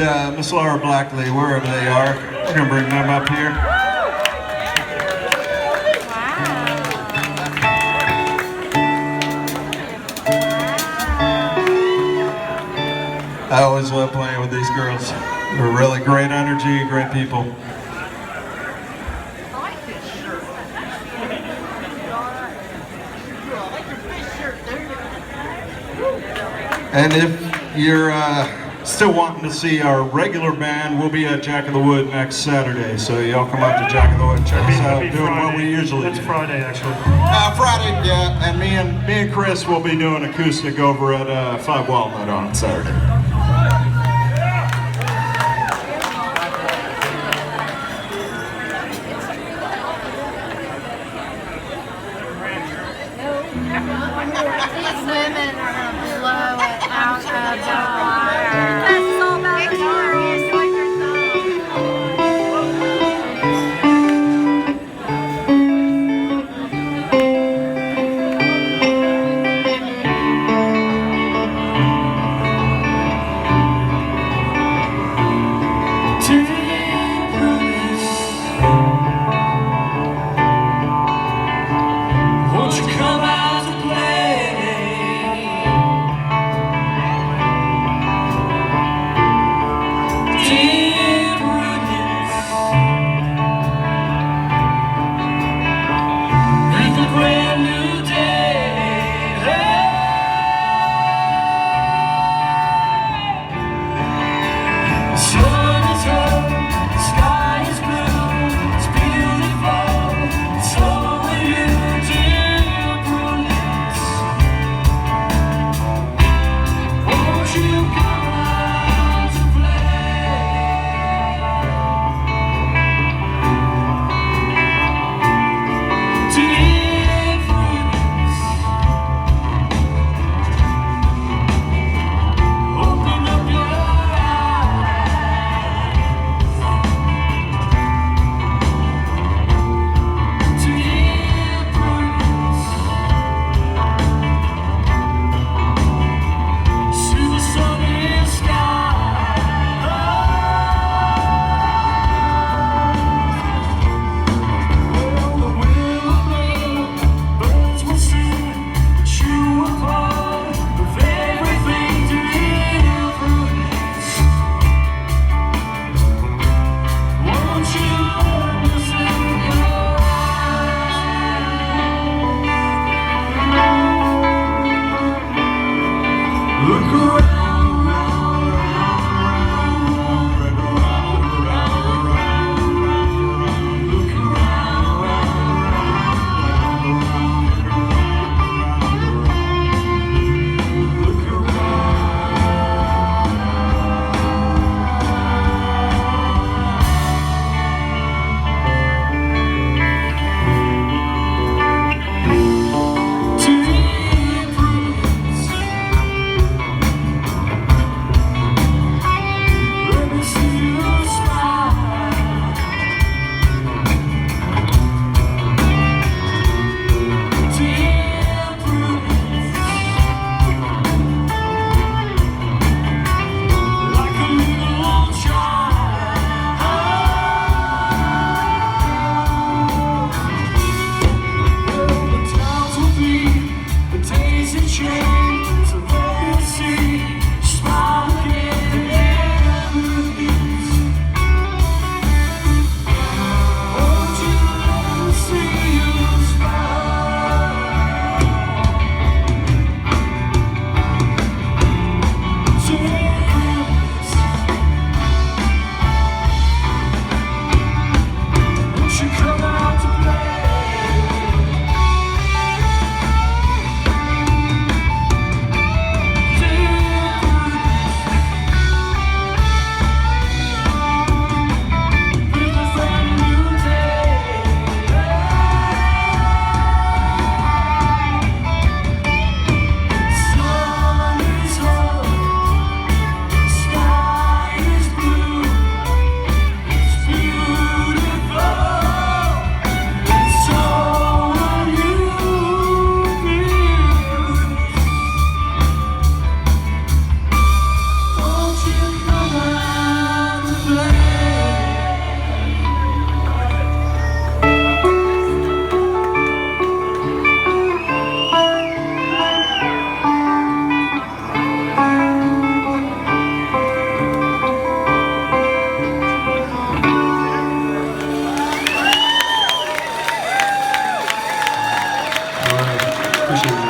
Miss Laura Blackley, wherever they are. We're going to bring them up here. I always love playing with these girls. They're really great energy, great people. And if you're still wanting to see our regular band, we'll be at Jack of the Wood next Saturday. So y'all come up to Jack of the Wood and check us out doing Friday. What we usually do. That's Friday, actually. Friday, yeah. And me and Chris will be doing acoustic over at 5 Walnut on Saturday. These women are going to blow it out of the water. That's all about Victorious, like Appreciate it.